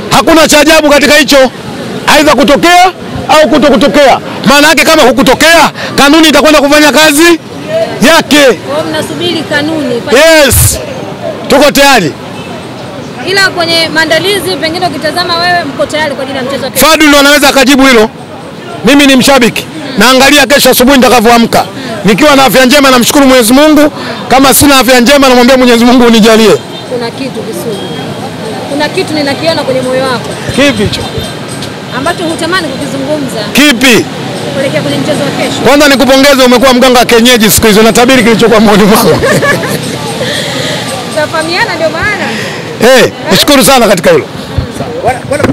Hakuna cha ajabu katika hicho, aidha kutokea au kutokutokea. Maana yake kama hukutokea, kanuni itakwenda kufanya kazi yake. Wao mnasubiri kanuni. Yes, tuko tayari. Ila kwenye maandalizi pengine ukitazama wewe mko tayari kwa ajili ya mchezo kesho. Fadu ndo anaweza akajibu hilo. Mimi ni mshabiki. Naangalia kesho asubuhi nitakavyoamka. Nikiwa na afya njema namshukuru Mwenyezi Mungu, kama sina afya njema namwambia Mwenyezi Mungu unijalie. Kuna kitu Kisugu. Kuna kitu ninakiona kwenye moyo wako. Kipi hicho? Ambacho hutamani kukizungumza. Kipi? Kuelekea kwenye mchezo wa kesho. Kwanza nikupongeze, umekuwa mganga kienyeji siku hizo, unatabiri kilichokuwa moyoni mwako. Tutafahamiana ndio maana. Nashukuru sana katika hilo.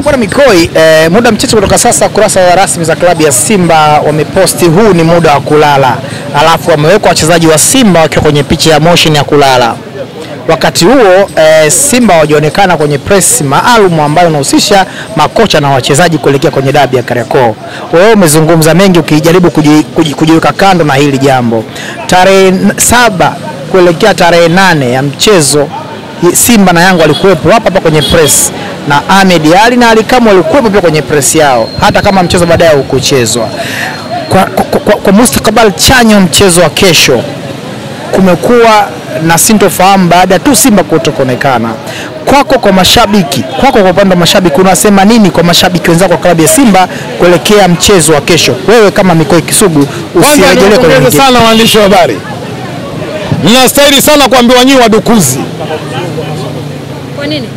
Bwana Mikoi, muda mchache kutoka sasa kurasa rasmi za klabu ya Simba wameposti huu ni muda wa kulala. Alafu wameweka wachezaji wa Simba wakiwa kwenye picha ya motion ya kulala. Wakati huo Simba wajaonekana kwenye press maalum ambayo inahusisha makocha na wachezaji kuelekea kwenye dabi ya Kariakoo. Wewe umezungumza mengi ukijaribu kujiweka kando na hili jambo. Tarehe 7 kuelekea tarehe 8 ya mchezo Simba na Yanga walikuwepo hapa kwenye press, na Ahmed Ali na Ali Kamwe walikuwepo pia kwenye press yao, hata kama mchezo baadaye hukuchezwa. Kwa mustakabali chanya mchezo wa kesho, kumekuwa na sintofahamu baada tu Simba kutokonekana. Kwako kwa mashabiki, kwako kwa upande wa mashabiki, unasema nini kwa mashabiki wenzako wa klabu ya Simba kuelekea mchezo wa kesho? Wewe kama Mikoi Kisugu usirejelee kwenye mchezo. Sana waandishi wa habari, mnastahili sana kuambiwa nyinyi wadukuzi. Kwa nini?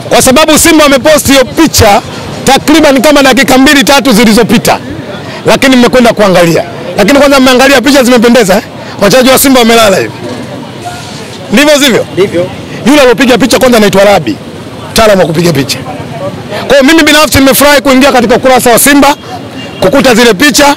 Kwa sababu Simba wameposti hiyo picha takriban kama dakika 2-3 zilizopita, lakini mmekwenda kuangalia. Lakini kwanza mmeangalia picha zimependeza, wachezaji wa Simba wamelala hivi. Ndivyo sivyo? Ndivyo. Yule aliyopiga picha kwanza anaitwa Rabi, mtaalamu wa kupiga picha. Kwa mimi binafsi nimefurahi kuingia katika ukurasa wa Simba kukuta zile picha.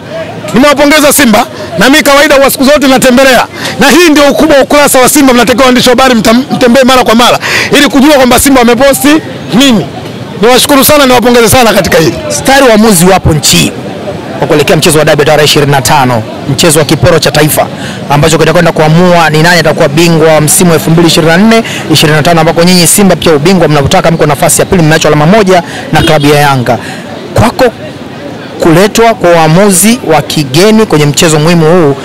Nimewapongeza Simba, na mimi kawaida kwa siku zote natembelea. Na hii ndio ukubwa wa ukurasa wa Simba, mnatakiwa waandishi wa habari mtembee mara kwa mara ili kujua kwamba Simba wameposti nini. Niwashukuru sana, niwapongeze sana katika hili. Stari waamuzi wapo nchi kwa kuelekea mchezo wa dabi tarehe 25, mchezo wa kiporo cha taifa ambacho kitakwenda kuamua ni nani atakuwa bingwa wa msimu 2024-25, ambako nyinyi Simba pia ubingwa mnapotaka, mko nafasi ya pili, mnacho alama 1 na klabu ya Yanga. Kwako kuletwa kwa waamuzi wa kigeni kwenye mchezo muhimu huu,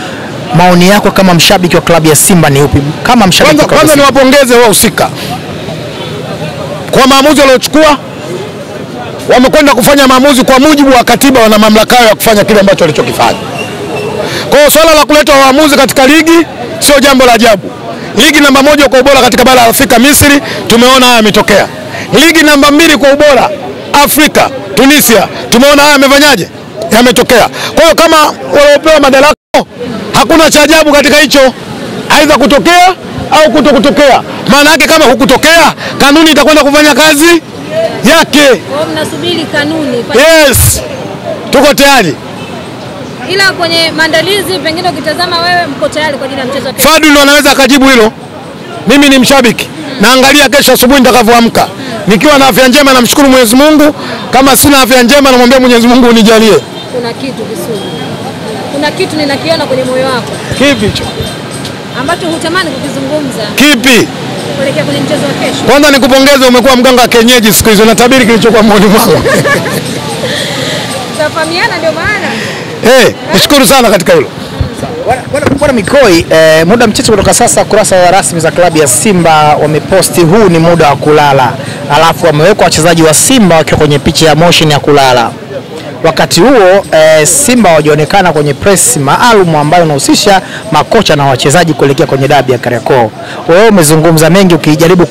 maoni yako kama mshabiki wa klabu ya Simba ni upi? Kama mshabiki kwanza niwapongeze wahusika kwa maamuzi waliochukua. Wamekwenda kufanya maamuzi kwa mujibu wa katiba, wana mamlaka ya kufanya kile ambacho walichokifanya. Kwa hiyo swala la kuleta waamuzi katika ligi sio jambo la ajabu. Ligi namba 1 kwa ubora katika bara la Afrika, Misri, tumeona haya yametokea. Ligi namba 2 kwa ubora Afrika, Tunisia, tumeona haya yamefanyaje, yametokea. Kwa hiyo kama waliopewa madaraka, hakuna cha ajabu katika hicho, aidha kutokea au kutokutokea. Maana yake kama hukutokea, kanuni itakwenda kufanya kazi yake. Wao mnasubiri kanuni. Yes, tuko tayari. Ila kwenye maandalizi pengine ukitazama wewe mko tayari kwa ajili ya mchezo kesho. Fadu ndo anaweza akajibu hilo. Mimi ni mshabiki. Naangalia kesho asubuhi nitakavyoamka. Nikiwa na afya njema namshukuru Mwenyezi Mungu, kama sina afya njema namwambia Mwenyezi Mungu unijalie. Kuna kitu Kisugu. Kuna kitu ninakiona kwenye moyo wako. Kipi hicho? Ambacho hutamani kukizungumza. Kipi? Kuelekea kwenye mchezo wa kesho. Kwanza nikupongeze, umekuwa mganga kienyeji siku hizo, unatabiri kilichokuwa moyoni mwako. Tutafahamiana ndio maana. Nashukuru sana katika hilo. Bwana Mikoi, muda mchache kutoka sasa kurasa rasmi za klabu ya Simba wameposti huu ni muda wa kulala. Alafu wameweka wachezaji wa Simba wakiwa kwenye picha ya motion ya kulala. Wakati huo Simba wajaonekana kwenye press maalum ambayo inahusisha makocha na wachezaji kuelekea kwenye dabi ya Kariakoo. Wewe umezungumza mengi ukijaribu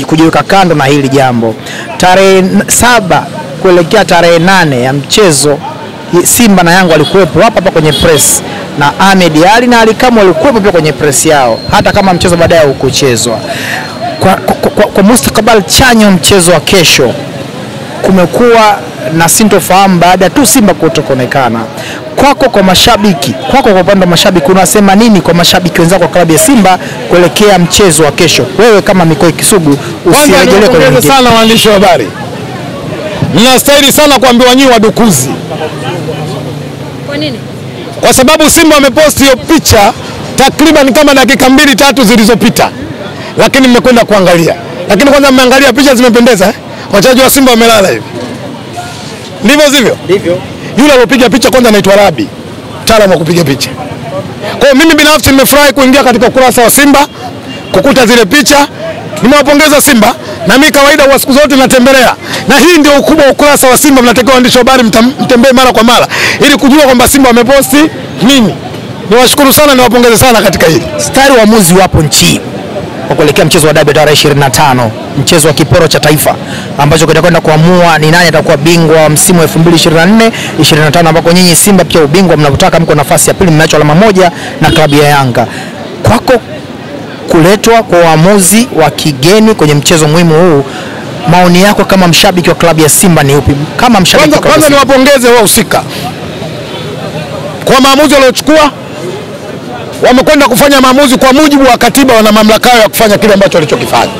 kujiweka kando na hili jambo. Tarehe 7 kuelekea tarehe 8 ya mchezo Simba na Yanga walikuwepo hapa kwenye press, na Ahmed Ali na Ali Kamwe walikuwepo pia kwenye press yao, hata kama mchezo baadaye hukuchezwa. Kwa mustakabali chanya mchezo wa kesho, kumekuwa na sintofahamu baada tu Simba kutokonekana. Kwako kwa mashabiki, kwako kwa upande wa mashabiki, unasema nini kwa mashabiki wenzako wa klabu ya Simba kuelekea mchezo wa kesho? Wewe kama Mikoi Kisugu usirejelee kwenye mchezo. Sana waandishi wa habari, mnastahili sana kuambiwa nyinyi wadukuzi. Kwa nini? Kwa sababu Simba wameposti hiyo picha takriban kama dakika 2-3 zilizopita, lakini mmekwenda kuangalia. Lakini kwanza mmeangalia picha zimependeza, Wachezaji wa Simba wamelala hivi. Ndivyo sivyo? Ndivyo. Yule aliyopiga picha kwanza anaitwa Rabi, mtaalamu wa kupiga picha. Kwa mimi binafsi nimefurahi kuingia katika ukurasa wa Simba kukuta zile picha. Nimewapongeza Simba na mimi kawaida wa siku zote natembelea. Na hii ndio ukubwa wa ukurasa wa Simba, mnatakiwa waandishi wa habari mtembee mara kwa mara ili kujua kwamba Simba wameposti nini. Niwashukuru sana, niwapongeze sana katika hili. Stari waamuzi wapo nchi kwa kuelekea mchezo wa dabi tarehe 25, mchezo wa kiporo cha taifa ambacho kitakwenda kuamua ni nani atakuwa bingwa wa msimu wa 2024-25 ambako nyinyi Simba pia ubingwa mnapotaka, mko nafasi ya pili, mnacho alama moja na klabu ya Yanga. Kwako kuletwa kwa waamuzi wa kigeni kwenye mchezo muhimu huu, maoni yako kama mshabiki wa klabu ya Simba ni upi? Kama mshabiki kwanza niwapongeze wahusika kwa maamuzi waliochukua. Wamekwenda kufanya maamuzi kwa mujibu wa katiba, wana mamlaka ya kufanya kile ambacho walichokifanya.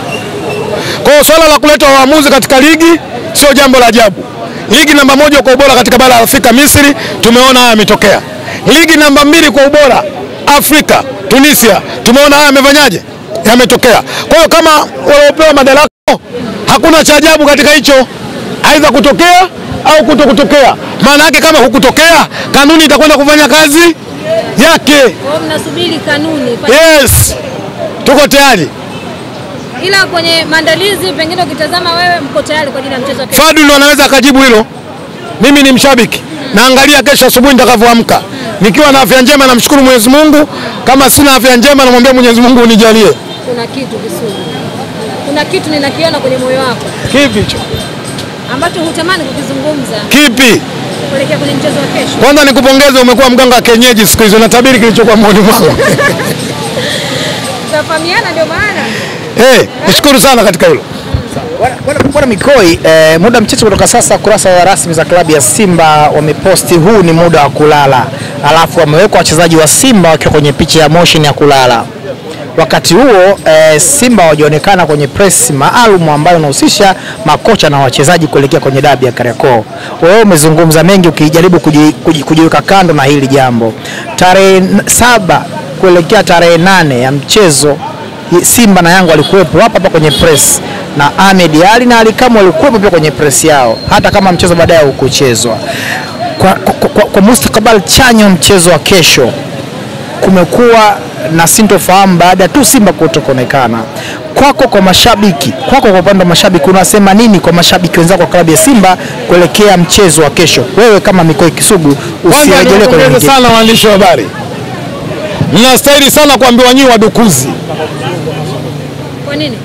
Kwa hiyo swala la kuleta waamuzi katika ligi sio jambo la ajabu. Ligi namba 1 kwa ubora katika bara la Afrika, Misri, tumeona haya yametokea. Ligi namba 2 kwa ubora Afrika, Tunisia, tumeona haya yamefanyaje, yametokea. Kwa hiyo kama waliopewa madaraka, hakuna cha ajabu katika hicho, aidha kutokea au kutokutokea. Maana yake kama hukutokea, kanuni itakwenda kufanya kazi yake. Kwa mnasubiri kanuni. Yes, tuko tayari. Ila kwenye maandalizi pengine ukitazama wewe mko tayari kwa ajili ya mchezo kesho. Fadlu anaweza akajibu hilo. Mimi ni mshabiki. Naangalia kesho asubuhi nitakavyoamka. Nikiwa na afya njema namshukuru Mwenyezi Mungu, kama sina afya njema namwambia Mwenyezi Mungu unijalie. Kuna kitu Kisugu. Kuna kitu ninakiona kwenye moyo wako. Kipi hicho? Ambacho hutamani kukizungumza. Kipi? Kuelekea kwenye mchezo wa kesho. Kwanza nikupongeze, umekuwa mganga wa kienyeji siku hizo, natabiri kilichokuwa moyoni mwako. Tutafahamiana ndio maana. Nishukuru sana katika hilo. Bwana Mikoi, muda mchache kutoka sasa kurasa rasmi za klabu ya Simba wameposti huu ni muda wa kulala. Alafu wameweka wachezaji wa Simba wakiwa kwenye picha ya motion ya kulala. Wakati huo Simba wajaonekana kwenye press maalum ambayo inahusisha makocha na wachezaji kuelekea kwenye dabi ya Kariakoo. Wewe umezungumza mengi ukijaribu kujiweka kando na hili jambo. Tarehe 7 kuelekea tarehe 8 ya mchezo Simba na Yanga walikuwepo hapa kwenye press, na Ahmed Ali na Ali Kamwe walikuwepo pia kwenye press yao, hata kama mchezo baadaye ukuchezwa. Kwa mustakabali chanya mchezo wa kesho, kumekuwa na sintofahamu baada tu Simba kutokonekana. Kwako kwa mashabiki, kwako kwa upande wa mashabiki, unasema nini kwa mashabiki wenzako wa klabu ya Simba kuelekea mchezo wa kesho? Wewe kama Mikoi Kisugu usirejelee kwenye sana waandishi wa habari. Mnastahili sana kuambiwa nyinyi wadukuzi. Kwa nini?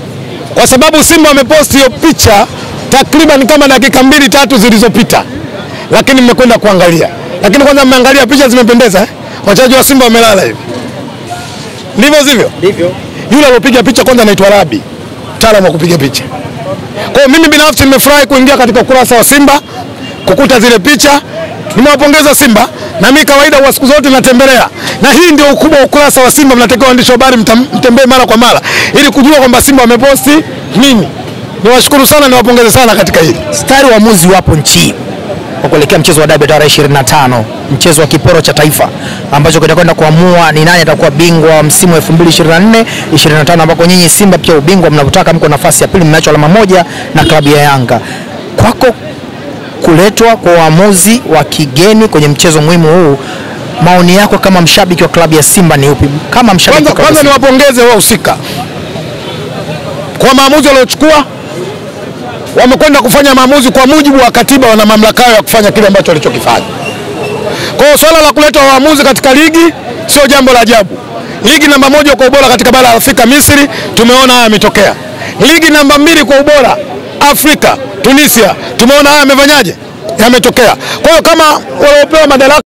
Kwa sababu Simba wameposti hiyo picha takriban kama dakika 2-3 zilizopita. Lakini mmekwenda kuangalia. Lakini kwanza mmeangalia picha zimependeza, Wachezaji wa Simba wamelala hivi. Ndivyo sivyo? Ndivyo. Yule aliyopiga picha kwanza anaitwa Rabi, mtaalamu wa kupiga picha. Kwa hiyo mimi binafsi nimefurahi kuingia katika ukurasa wa Simba kukuta zile picha. Nimewapongeza Simba na mimi kawaida wa siku zote natembelea. Na hii ndio ukubwa wa ukurasa wa Simba, mnatakiwa waandishi wa habari mtembee mara kwa mara ili kujua kwamba Simba wameposti nini. Niwashukuru sana, niwapongeze sana katika hili. Stari waamuzi wapo nchi kwa kuelekea mchezo wa dabi tarehe 25, mchezo wa kiporo cha taifa ambacho kitakwenda kuamua ni nani atakuwa bingwa wa msimu wa 2024-25 ambako nyinyi Simba pia ubingwa mnapotaka, mko nafasi ya pili, mnacho alama moja na klabu ya Yanga. Kwako kuletwa kwa waamuzi wa kigeni kwenye mchezo muhimu huu, maoni yako kama mshabiki wa klabu ya Simba ni upi? Kama mshabiki kwanza niwapongeze wahusika kwa maamuzi waliochukua. Wamekwenda kufanya maamuzi kwa mujibu wa katiba, wana mamlaka ya kufanya kile ambacho walichokifanya. Kwa hiyo swala la kuleta waamuzi katika ligi sio jambo la ajabu. Ligi namba 1 kwa ubora katika bara la Afrika, Misri, tumeona haya yametokea. Ligi namba 2 kwa ubora Afrika, Tunisia, tumeona haya yamefanyaje, yametokea. Kwa hiyo kama waliopewa madaraka,